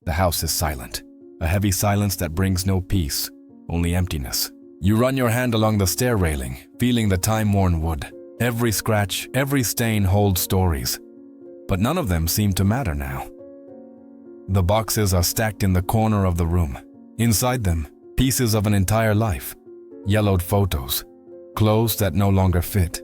The house is silent, a heavy silence that brings no peace, only emptiness. You run your hand along the stair railing, feeling the time-worn wood. Every scratch, every stain holds stories, but none of them seem to matter now. The boxes are stacked in the corner of the room. Inside them, pieces of an entire life. Yellowed photos, clothes that no longer fit,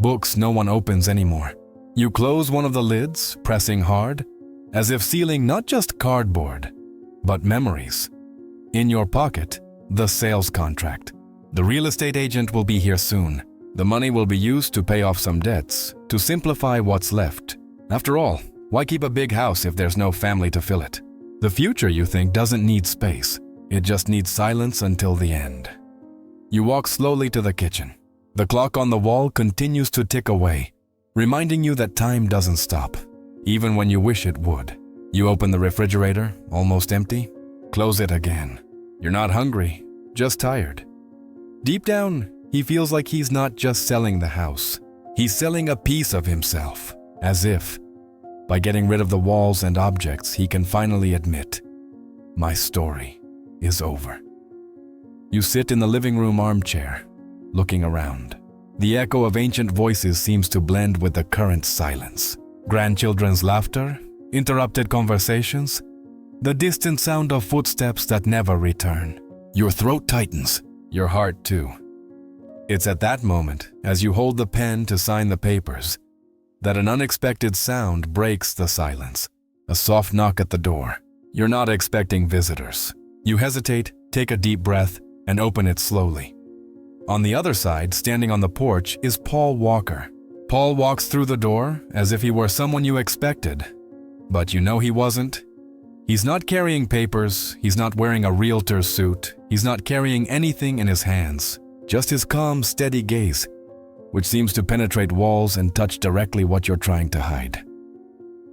books no one opens anymore. You close one of the lids, pressing hard, as if sealing not just cardboard, but memories. In your pocket, the sales contract. The real estate agent will be here soon. The money will be used to pay off some debts, to simplify what's left. After all, why keep a big house if there's no family to fill it? The future, you think, doesn't need space. It just needs silence until the end. You walk slowly to the kitchen. The clock on the wall continues to tick away, reminding you that time doesn't stop, even when you wish it would. You open the refrigerator, almost empty, close it again. You're not hungry, just tired. Deep down, he feels like he's not just selling the house. He's selling a piece of himself, as if, by getting rid of the walls and objects, he can finally admit, my story is over. You sit in the living room armchair, looking around. The echo of ancient voices seems to blend with the current silence. Grandchildren's laughter, interrupted conversations, the distant sound of footsteps that never return. Your throat tightens, your heart too. It's at that moment, as you hold the pen to sign the papers, that an unexpected sound breaks the silence. A soft knock at the door. You're not expecting visitors. You hesitate, take a deep breath, and open it slowly. On the other side, standing on the porch, is Paul Walker. Paul walks through the door as if he were someone you expected, but you know he wasn't. He's not carrying papers, he's not wearing a realtor's suit, he's not carrying anything in his hands, just his calm, steady gaze, which seems to penetrate walls and touch directly what you're trying to hide.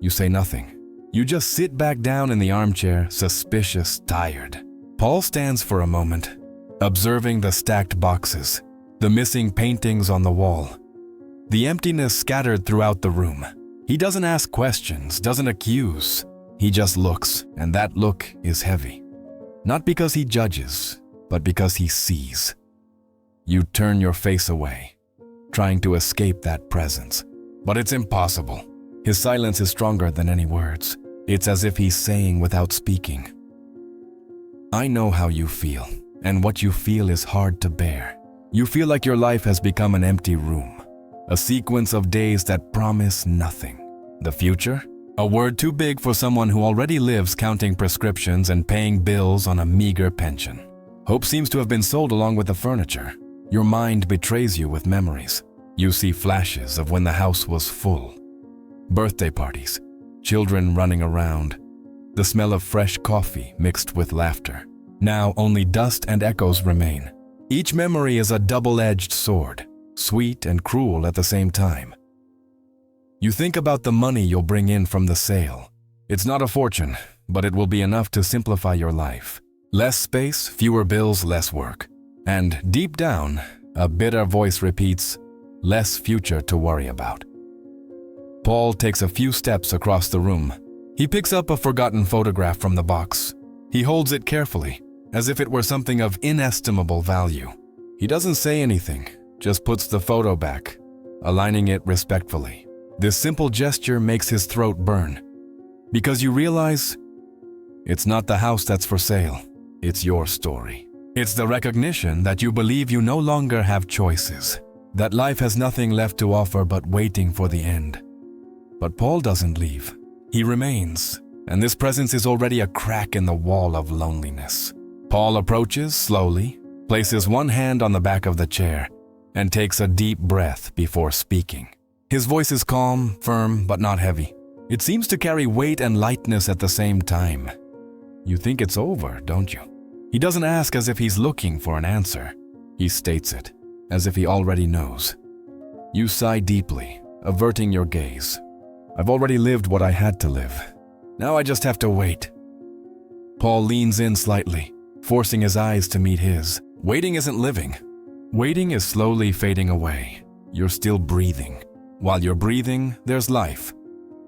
You say nothing. You just sit back down in the armchair, suspicious, tired. Paul stands for a moment, observing the stacked boxes, the missing paintings on the wall, the emptiness scattered throughout the room. He doesn't ask questions, doesn't accuse. He just looks, and that look is heavy. Not because he judges, but because he sees. You turn your face away, trying to escape that presence. But it's impossible. His silence is stronger than any words. It's as if he's saying without speaking. I know how you feel, and what you feel is hard to bear. You feel like your life has become an empty room, a sequence of days that promise nothing. The future? A word too big for someone who already lives counting prescriptions and paying bills on a meager pension. Hope seems to have been sold along with the furniture. Your mind betrays you with memories. You see flashes of when the house was full. Birthday parties, children running around, the smell of fresh coffee mixed with laughter. Now only dust and echoes remain. Each memory is a double-edged sword, sweet and cruel at the same time. You think about the money you'll bring in from the sale. It's not a fortune, but it will be enough to simplify your life. Less space, fewer bills, less work. And deep down, a bitter voice repeats, less future to worry about. Paul takes a few steps across the room. He picks up a forgotten photograph from the box. He holds it carefully, as if it were something of inestimable value. He doesn't say anything, just puts the photo back, aligning it respectfully. This simple gesture makes his throat burn, because you realize it's not the house that's for sale, it's your story. It's the recognition that you believe you no longer have choices, that life has nothing left to offer but waiting for the end. But Paul doesn't leave. He remains, and this presence is already a crack in the wall of loneliness. Paul approaches slowly, places one hand on the back of the chair, and takes a deep breath before speaking. His voice is calm, firm, but not heavy. It seems to carry weight and lightness at the same time. You think it's over, don't you? He doesn't ask as if he's looking for an answer. He states it, as if he already knows. You sigh deeply, averting your gaze. I've already lived what I had to live. Now I just have to wait. Paul leans in slightly, forcing his eyes to meet his. Waiting isn't living. Waiting is slowly fading away. You're still breathing. While you're breathing, there's life.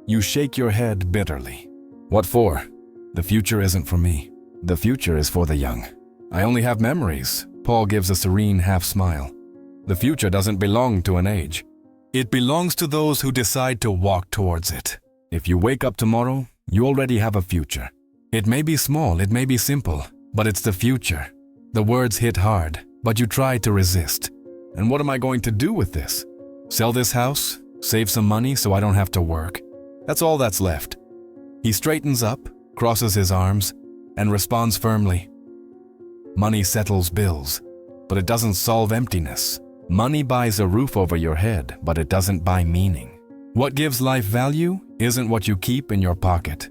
You shake your head bitterly. What for? The future isn't for me. The future is for the young. I only have memories. Paul gives a serene half smile. The future doesn't belong to an age. It belongs to those who decide to walk towards it. If you wake up tomorrow, you already have a future. It may be small, it may be simple, but it's the future. The words hit hard, but you try to resist. And what am I going to do with this? Sell this house? Save some money so I don't have to work? That's all that's left. He straightens up, crosses his arms, and responds firmly. Money settles bills, but it doesn't solve emptiness. Money buys a roof over your head, but it doesn't buy meaning. What gives life value isn't what you keep in your pocket.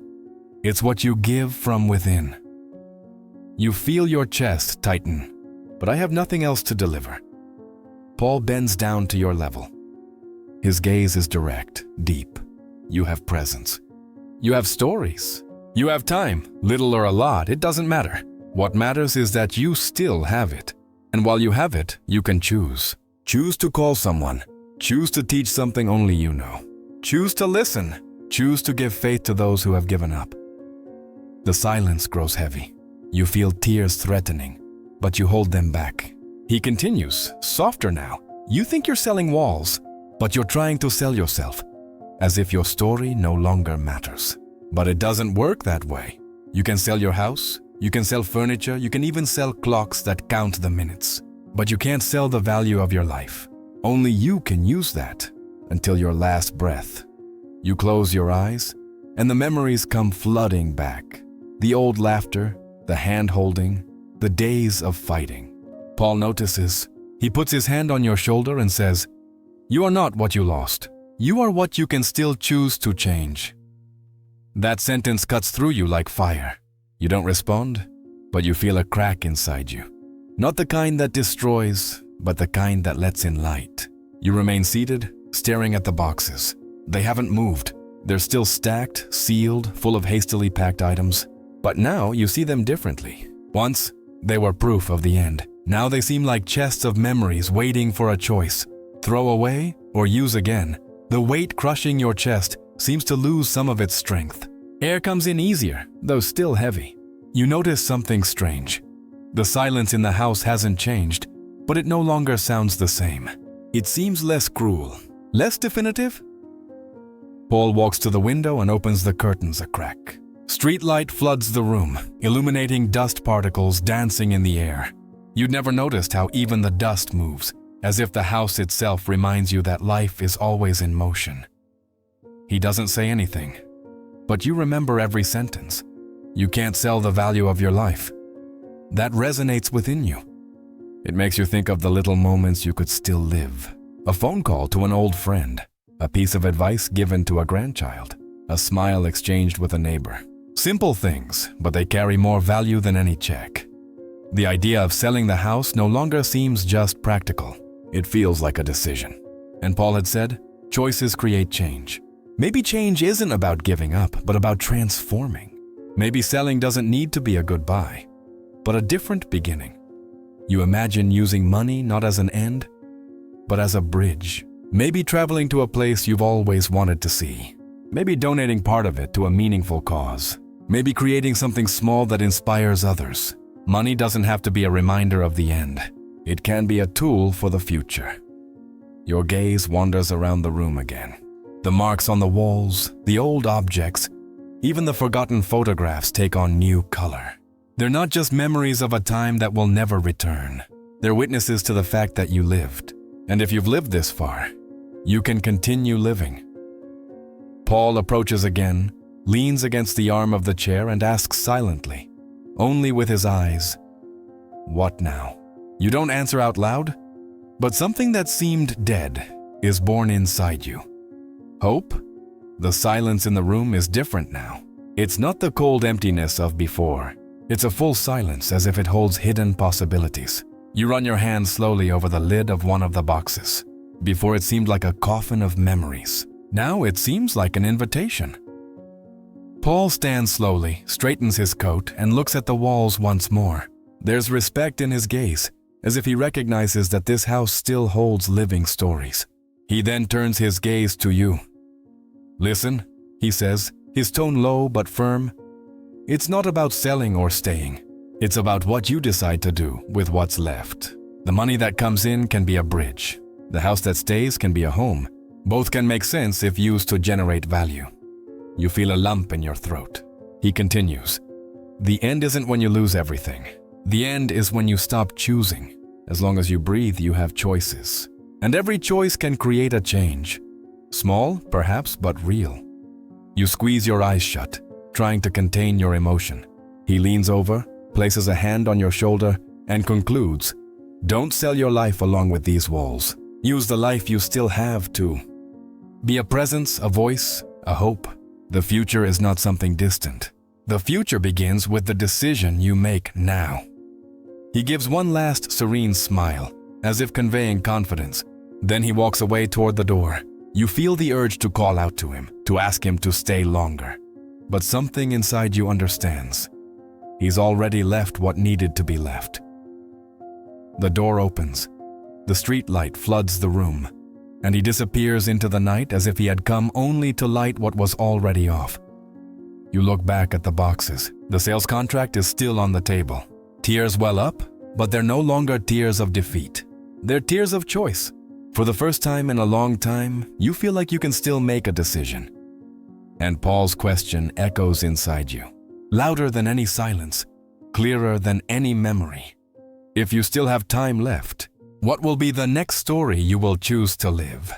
It's what you give from within. You feel your chest tighten, but I have nothing else to deliver. Paul bends down to your level. His gaze is direct, deep. You have presence. You have stories. You have time, little or a lot, it doesn't matter. What matters is that you still have it. And while you have it, you can choose. Choose to call someone. Choose to teach something only you know. Choose to listen. Choose to give faith to those who have given up. The silence grows heavy. You feel tears threatening, but you hold them back. He continues, softer now. You think you're selling walls, but you're trying to sell yourself, as if your story no longer matters. But it doesn't work that way. You can sell your house, you can sell furniture, you can even sell clocks that count the minutes. But you can't sell the value of your life. Only you can use that until your last breath. You close your eyes, and the memories come flooding back. The old laughter, the hand-holding, the days of fighting. Paul notices. He puts his hand on your shoulder and says, "You are not what you lost. You are what you can still choose to change." That sentence cuts through you like fire. You don't respond, but you feel a crack inside you. Not the kind that destroys, but the kind that lets in light. You remain seated, staring at the boxes. They haven't moved. They're still stacked, sealed, full of hastily packed items. But now you see them differently. Once, they were proof of the end. Now they seem like chests of memories waiting for a choice. Throw away or use again. The weight crushing your chest seems to lose some of its strength. Air comes in easier, though still heavy. You notice something strange. The silence in the house hasn't changed, but it no longer sounds the same. It seems less cruel, less definitive. Paul walks to the window and opens the curtains a crack. Street light floods the room, illuminating dust particles dancing in the air. You'd never noticed how even the dust moves, as if the house itself reminds you that life is always in motion. He doesn't say anything, but you remember every sentence. You can't sell the value of your life. That resonates within you. It makes you think of the little moments you could still live. A phone call to an old friend, a piece of advice given to a grandchild, a smile exchanged with a neighbor. Simple things, but they carry more value than any check. The idea of selling the house no longer seems just practical. It feels like a decision. And Paul had said, choices create change. Maybe change isn't about giving up, but about transforming. Maybe selling doesn't need to be a goodbye, but a different beginning. You imagine using money not as an end, but as a bridge. Maybe traveling to a place you've always wanted to see. Maybe donating part of it to a meaningful cause. Maybe creating something small that inspires others. Money doesn't have to be a reminder of the end. It can be a tool for the future. Your gaze wanders around the room again. The marks on the walls, the old objects, even the forgotten photographs take on new color. They're not just memories of a time that will never return. They're witnesses to the fact that you lived. And if you've lived this far, you can continue living. Paul approaches again, leans against the arm of the chair and asks silently, only with his eyes, "What now?" You don't answer out loud, but something that seemed dead is born inside you. Hope? The silence in the room is different now. It's not the cold emptiness of before. It's a full silence, as if it holds hidden possibilities. You run your hand slowly over the lid of one of the boxes. Before it seemed like a coffin of memories. Now it seems like an invitation. Paul stands slowly, straightens his coat, and looks at the walls once more. There's respect in his gaze, as if he recognizes that this house still holds living stories. He then turns his gaze to you. "Listen," he says, his tone low but firm. It's not about selling or staying. It's about what you decide to do with what's left. The money that comes in can be a bridge. The house that stays can be a home. Both can make sense if used to generate value. You feel a lump in your throat. He continues, "The end isn't when you lose everything. The end is when you stop choosing. As long as you breathe, you have choices. And every choice can create a change. Small, perhaps, but real." You squeeze your eyes shut, trying to contain your emotion. He leans over, places a hand on your shoulder, and concludes, "Don't sell your life along with these walls. Use the life you still have to be a presence, a voice, a hope. The future is not something distant. The future begins with the decision you make now." He gives one last serene smile, as if conveying confidence. Then he walks away toward the door. You feel the urge to call out to him, to ask him to stay longer. But something inside you understands. He's already left what needed to be left. The door opens. The street light floods the room, and he disappears into the night as if he had come only to light what was already off. You look back at the boxes. The sales contract is still on the table. Tears well up, but they're no longer tears of defeat. They're tears of choice. For the first time in a long time, you feel like you can still make a decision. And Paul's question echoes inside you, louder than any silence, clearer than any memory. If you still have time left, what will be the next story you will choose to live?